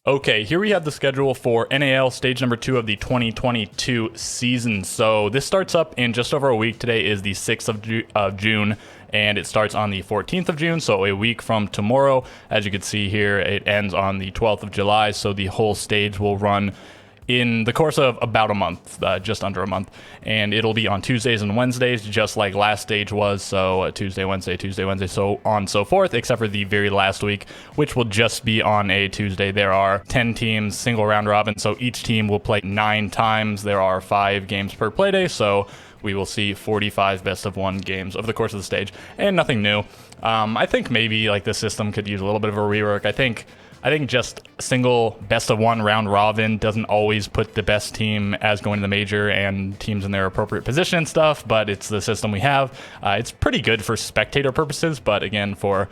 Okay, here we have the schedule for NAL stage number 2 of the 2022 season. So this starts up in just over a week. Today is the 6th of June, and it starts on the 14th of June, so a week from tomorrow. As you can see here, it ends on the 12th of July, so the whole stage will run in the course of about a month, just under a month, and it'll be on Tuesdays and Wednesdays, just like last stage was, so Tuesday, Wednesday, so on and so forth, except for the very last week, which will just be on a Tuesday. There are 10 teams, single round robin, so each team will play 9 times. There are 5 games per playday, so we will see 45 best-of-1 games over the course of the stage, and nothing new. I think maybe like the system could use a little bit of a rework. I think just single best-of-1 round robin doesn't always put the best team as going to the major and teams in their appropriate position and stuff, but it's the system we have. It's pretty good for spectator purposes, but again, for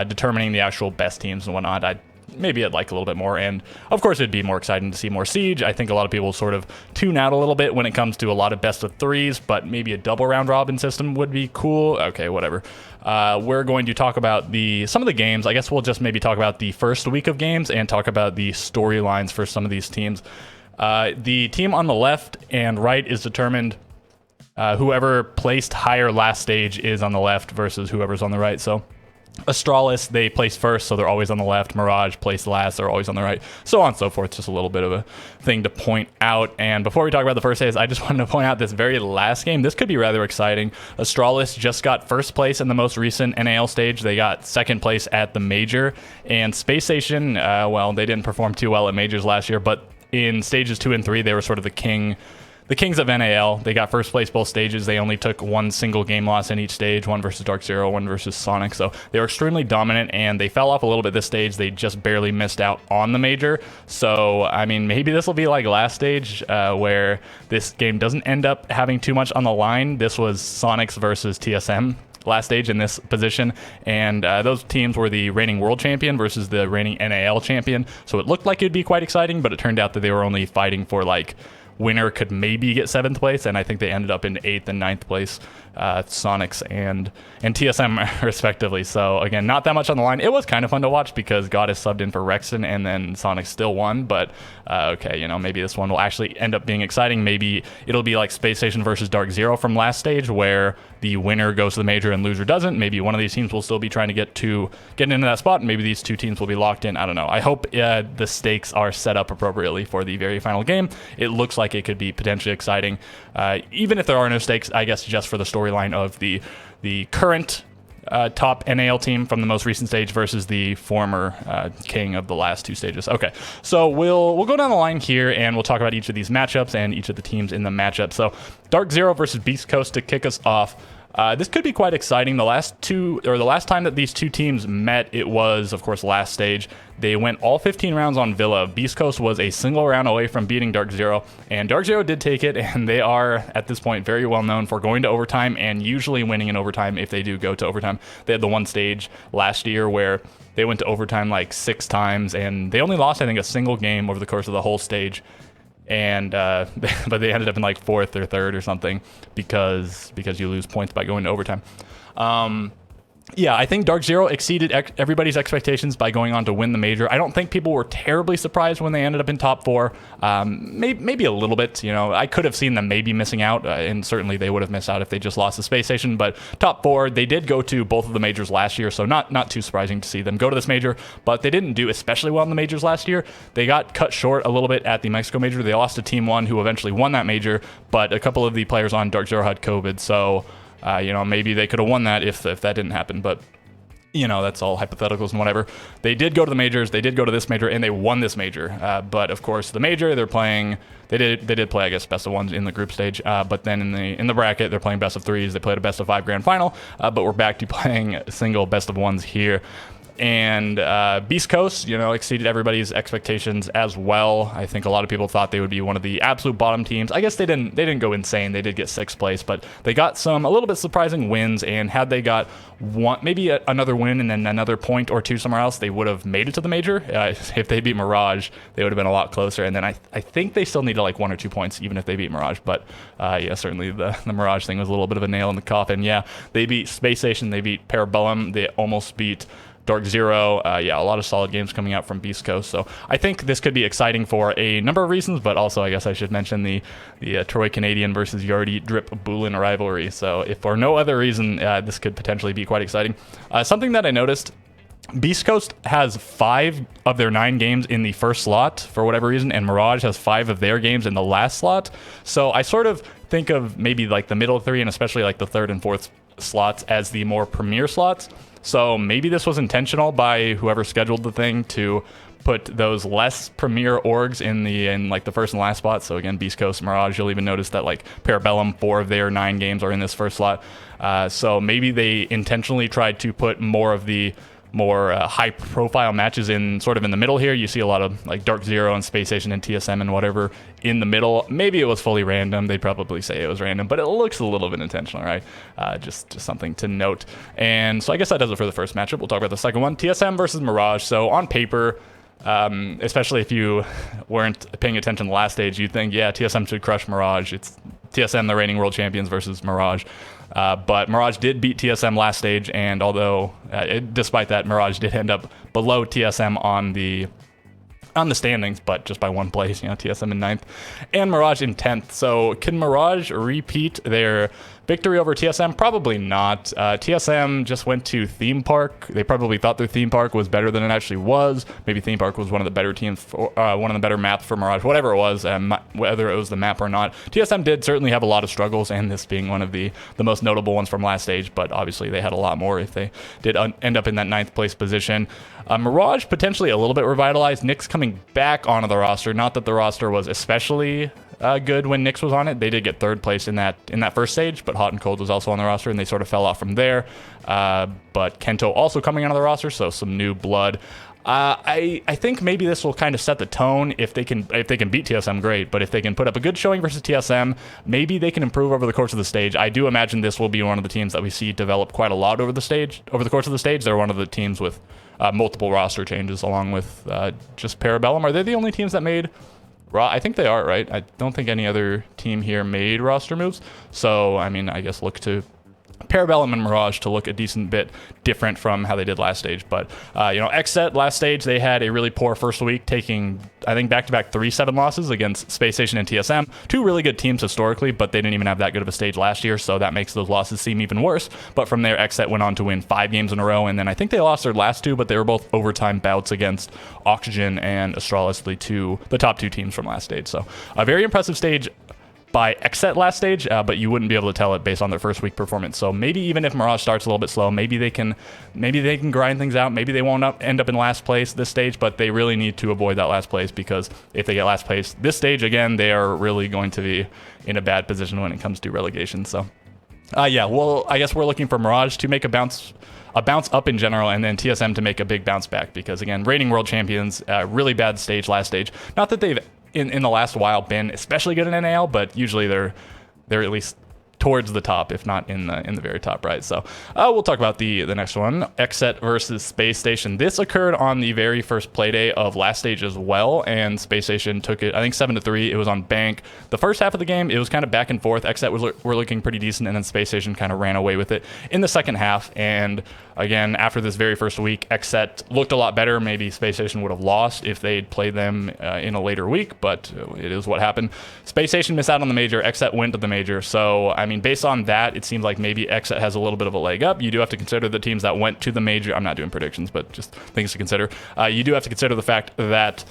determining the actual best teams and whatnot, I'd like a little bit more. And of course, it'd be more exciting to see more Siege. I think a lot of people sort of tune out a little bit when it comes to a lot of best-of-3s, but maybe a double round robin system would be cool. Okay, whatever. We're going to talk about some of the games. I guess we'll just maybe talk about the first week of games and talk about the storylines for some of these teams. The team on the left and right is determined. Whoever placed higher last stage is on the left versus whoever's on the right. So Astralis, they place first, so they're always on the left. Mirage placed last, they're always on the right. So on and so forth. Just a little bit of a thing to point out. And before we talk about the first days, I just wanted to point out this very last game. This could be rather exciting. Astralis just got first place in the most recent NAL stage. They got second place at the major. And Space Station, well, they didn't perform too well at majors last year, but in stages 2 and 3, they were sort of the kings of NAL. They got first place both stages. They only took one single game loss in each stage, one versus Dark Zero, one versus Soniqs. So they were extremely dominant, and they fell off a little bit this stage. They just barely missed out on the major. So, I mean, maybe this will be like last stage, where this game doesn't end up having too much on the line. This was Soniqs versus TSM last stage in this position, and those teams were the reigning world champion versus the reigning NAL champion. So it looked like it'd be quite exciting, but it turned out that they were only fighting for winner could maybe get 7th place, and I think they ended up in 8th and 9th place, Soniqs and TSM respectively. So again, not that much on the line. It was kind of fun to watch because Goddess subbed in for Rexton, and then Soniqs still won. But okay, maybe this one will actually end up being exciting. Maybe it'll be like Space Station versus Dark Zero from last stage, where the winner goes to the major and loser doesn't. Maybe one of these teams will still be trying to get into that spot, and maybe these two teams will be locked in. I don't know. I hope the stakes are set up appropriately for the very final game. It looks like it could be potentially exciting, even if there are no stakes. I guess just for the storyline of the current top NAL team from the most recent stage versus the former king of the last 2 stages. Okay, so we'll go down the line here, and we'll talk about each of these matchups and each of the teams in the matchup. So Dark Zero versus Beast Coast to kick us off. This could be quite exciting. The last time that these two teams met, it was, of course, last stage. They went all 15 rounds on Villa. Beast Coast was a single round away from beating Dark Zero, and Dark Zero did take it, and they are, at this point, very well known for going to overtime and usually winning in overtime if they do go to overtime. They had the one stage last year where they went to overtime like 6 times, and they only lost, I think, a single game over the course of the whole stage. And but they ended up in like 4th or 3rd or something because you lose points by going to overtime. Yeah, I think Dark Zero exceeded everybody's expectations by going on to win the major. I don't think people were terribly surprised when they ended up in top 4. Maybe a little bit. I could have seen them maybe missing out, and certainly they would have missed out if they just lost the Space Station. But top 4, they did go to both of the majors last year, so not too surprising to see them go to this major. But they didn't do especially well in the majors last year. They got cut short a little bit at the Mexico major. They lost to Team 1, who eventually won that major, but a couple of the players on Dark Zero had COVID, so maybe they could have won that if that didn't happen, but that's all hypotheticals and whatever. They did go to the majors, they did go to this major, and they won this major. But of course, the major they did play, I guess, best of 1s in the group stage. But then in the bracket, they're playing best of 3s. They played a best of 5 grand final. But we're back to playing single best of 1s here. And Beast Coast, exceeded everybody's expectations as well. I think a lot of people thought they would be one of the absolute bottom teams. I guess they didn't go insane. They did get 6th place, but they got a little bit surprising wins. And had they got another win and then another point or 2 somewhere else, they would have made it to the major. If they beat Mirage, they would have been a lot closer. And then I think they still needed like 1 or 2 points, even if they beat Mirage. But yeah, certainly the Mirage thing was a little bit of a nail in the coffin. Yeah, they beat Space Station, they beat Parabellum, they almost beat Dark Zero. Yeah, a lot of solid games coming out from Beast Coast. So I think this could be exciting for a number of reasons, but also I guess I should mention the Troy Canadian versus Yardi Drip Bulin rivalry. So if for no other reason, this could potentially be quite exciting. Something that I noticed, Beast Coast has 5 of their 9 games in the first slot for whatever reason, and Mirage has 5 of their games in the last slot. So I sort of think of maybe like the middle 3 and especially like the 3rd and 4th slots as the more premier slots. So maybe this was intentional by whoever scheduled the thing to put those less premier orgs in like the first and last spot. So again, Beast Coast, Mirage, you'll even notice that like Parabellum, 4 of their 9 games are in this first slot. So maybe they intentionally tried to put more of the more high profile matches in sort of in the middle here. You see a lot of like Dark Zero and Space Station and TSM and whatever in the middle. Maybe it was fully random. They'd probably say it was random, but it looks a little bit intentional, right? Just something to note. And so I guess that does it for the first matchup. We'll talk about the second one, TSM versus Mirage. So on paper, especially if you weren't paying attention the last stage, you'd think, yeah, TSM should crush Mirage. It's TSM, the reigning world champions, versus Mirage. But Mirage did beat TSM last stage, and although, despite that, Mirage did end up below TSM on the standings, but just by 1 place, TSM in 9th and Mirage in 10th. So can Mirage repeat their victory over TSM? Probably not. TSM just went to Theme Park. They probably thought their Theme Park was better than it actually was. Maybe Theme Park was one of the better teams, one of the better maps for Mirage, whatever it was, whether it was the map or not. TSM did certainly have a lot of struggles, and this being one of the most notable ones from last stage, but obviously they had a lot more if they did end up in that 9th place position. Mirage potentially a little bit revitalized. Nyx coming back onto the roster. Not that the roster was especially good when Nyx was on it. They did get 3rd place in that first stage, but Hot and Cold was also on the roster, and they sort of fell off from there. But Kento also coming onto the roster, so some new blood. I think maybe this will kind of set the tone. If they can beat TSM, great. But if they can put up a good showing versus TSM, maybe they can improve over the course of the stage. I do imagine this will be one of the teams that we see develop quite a lot over the course of the stage. They're one of the teams with multiple roster changes, along with just Parabellum. Are they the only teams that made? I think they are, right? I don't think any other team here made roster moves. So, I mean, I guess look to Parabellum and Mirage to look a decent bit different from how they did last stage. But, Xset last stage, they had a really poor first week, taking, I think, back-to-back 3-7 losses against Space Station and TSM. 2 really good teams historically, but they didn't even have that good of a stage last year, so that makes those losses seem even worse. But from there, Xset went on to win 5 games in a row, and then I think they lost their last 2, but they were both overtime bouts against Oxygen and Astralis, the top 2 teams from last stage. So a very impressive stage by Xset last stage, but you wouldn't be able to tell it based on their first week performance. So maybe even if Mirage starts a little bit slow, maybe they can grind things out. Maybe they won't end up in last place this stage, but they really need to avoid that last place, because if they get last place this stage again, they are really going to be in a bad position when it comes to relegation. So well, I guess we're looking for Mirage to make a bounce up in general, and then TSM to make a big bounce back, because again, reigning world champions, really bad stage last stage. Not that they've in the last while been especially good in NAL, but usually they're at least towards the top, if not in the very top, right? So we'll talk about the next one, Xset versus Space Station. This occurred on the very first play day of last stage as well, and Space Station took it, I think, 7-3. It was on bank. The first half of the game, it was kind of back and forth. Xset were looking pretty decent, and then Space Station kind of ran away with it in the second half. And again, after this very first week, Xset looked a lot better. Maybe Space Station would have lost if they'd played them in a later week, but it is what happened. Space Station missed out on the major. Xset went to the major. So, I mean, based on that, it seems like maybe Xset has a little bit of a leg up. You do have to consider the teams that went to the major. I'm not doing predictions, but just things to consider. You do have to consider the fact that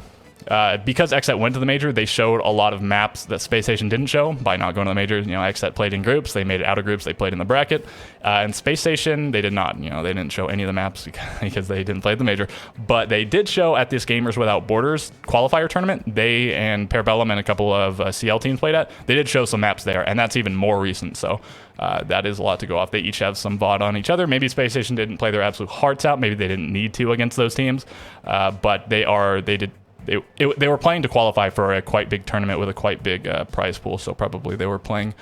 because Xset went to the major, they showed a lot of maps that Space Station didn't show by not going to the major. Xset played in groups, they made it out of groups, they played in the bracket, and Space Station, they did not. They didn't show any of the maps because they didn't play the major, but they did show at this Gamers Without Borders qualifier tournament. They and Parabellum and a couple of CL teams played at. They did show some maps there, and that's even more recent. So that is a lot to go off. They each have some VOD on each other. Maybe Space Station didn't play their absolute hearts out. Maybe they didn't need to against those teams, but they were playing to qualify for a quite big tournament with a quite big prize pool, so probably they were playing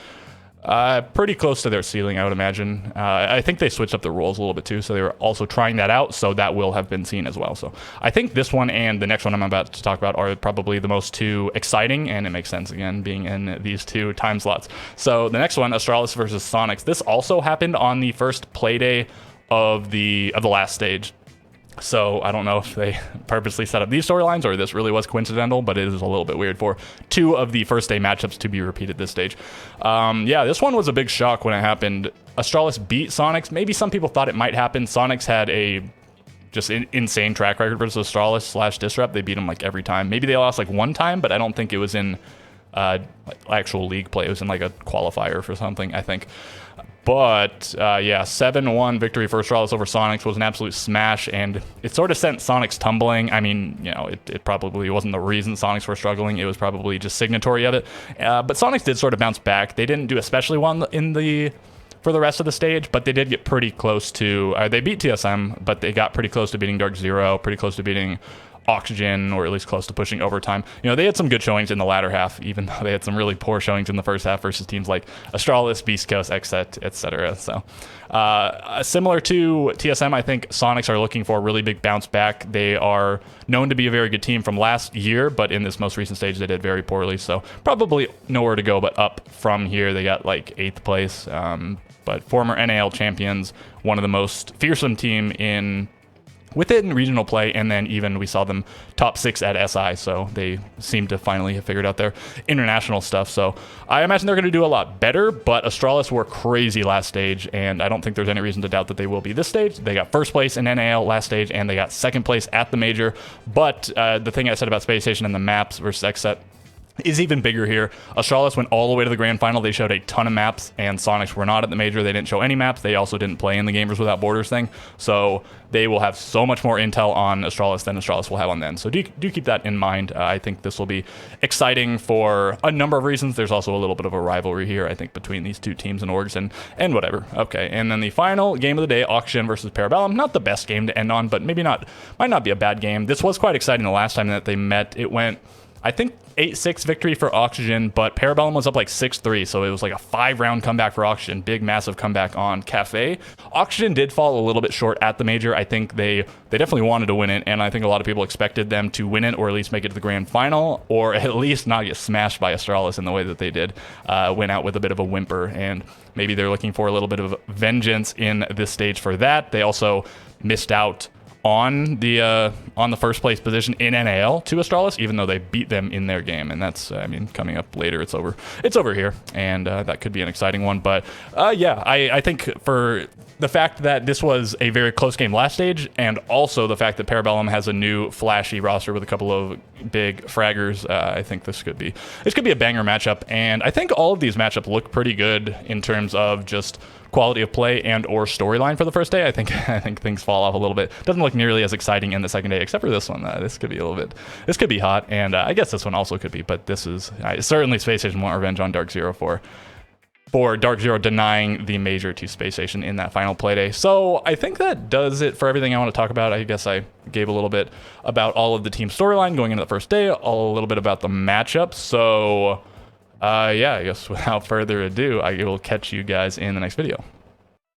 pretty close to their ceiling, I would imagine. I think they switched up the rules a little bit too, so they were also trying that out, so that will have been seen as well. So I think this one and the next one I'm about to talk about are probably the most two exciting, and it makes sense, again, being in these 2 time slots. So the next one, Astralis versus Soniqs. This also happened on the first play day of the last stage. So I don't know if they purposely set up these storylines or this really was coincidental, but it is a little bit weird for two of the first day matchups to be repeated this stage. Yeah, this one was a big shock when it happened. Astralis beat Soniqs. Maybe some people thought it might happen. Soniqs had a just insane track record versus Astralis / Disrupt. They beat them like every time. Maybe they lost like one time, but I don't think it was in actual league play. It was in like a qualifier for something, I think. But yeah, 7-1 victory for Astralis over Soniqs was an absolute smash, and it sort of sent Soniqs tumbling. I mean, you know, it probably wasn't the reason Soniqs were struggling. It was probably just signatory of it. But Soniqs did sort of bounce back. They didn't do especially well for the rest of the stage, but they did get pretty close to, they beat TSM, but they got pretty close to beating Dark Zero, pretty close to beating Oxygen, or at least close to pushing overtime. You know, they had some good showings in the latter half, even though they had some really poor showings in the first half versus teams like Astralis, Beast Coast, Xset, etc. So, similar to TSM, I think Soniqs are looking for a really big bounce back. They are known to be a very good team from last year, but in this most recent stage, they did very poorly. So, probably nowhere to go but up from here. They got like 8th place, but former NAL champions, one of the most fearsome team within regional play, and then even we saw them top 6 at SI, so they seem to finally have figured out their international stuff. So I imagine they're going to do a lot better, but Astralis were crazy last stage, and I don't think there's any reason to doubt that they will be this stage. They got first place in NAL last stage, and they got second place at the major. But the thing I said about Space Station and the maps versus Xset is even bigger here. Astralis went all the way to the grand final. They showed a ton of maps, and Soniqs were not at the major. They didn't show any maps. They also didn't play in the Gamers Without Borders thing. So they will have so much more intel on Astralis than Astralis will have on them. So do keep that in mind. I think this will be exciting for a number of reasons. There's also a little bit of a rivalry here, I think, between these two teams and orgs and whatever. Okay, and then the final game of the day, Oxygen versus Parabellum. Not the best game to end on, but might not be a bad game. This was quite exciting the last time that they met. It went, I think, 8-6 victory for Oxygen, but Parabellum was up like 6-3, so it was like a 5-round comeback for Oxygen. Big, massive comeback on Cafe. Oxygen did fall a little bit short at the major. I think they definitely wanted to win it, and I think a lot of people expected them to win it, or at least make it to the grand final, or at least not get smashed by Astralis in the way that they did. Went out with a bit of a whimper, and maybe they're looking for a little bit of vengeance in this stage for that. They also missed out on the first place position in NAL to Astralis, even though they beat them in their game, and that's coming up later. It's over here, and that could be an exciting one. But yeah, I think for the fact that this was a very close game last stage, and also the fact that Parabellum has a new flashy roster with a couple of big fraggers, I think this could be a banger matchup. And I think all of these matchups look pretty good in terms of just quality of play and or storyline for the first day. I think things fall off a little bit. Doesn't look nearly as exciting in the second day, except for this one. This could be hot, and I guess this one also could be. But this is certainly Space Station want revenge on Dark Zero for Dark Zero denying the major to Space Station in that final play day. So I think that does it for everything I want to talk about. I guess I gave a little bit about all of the team storyline going into the first day, a little bit about the matchup. So yeah, I guess without further ado, I will catch you guys in the next video.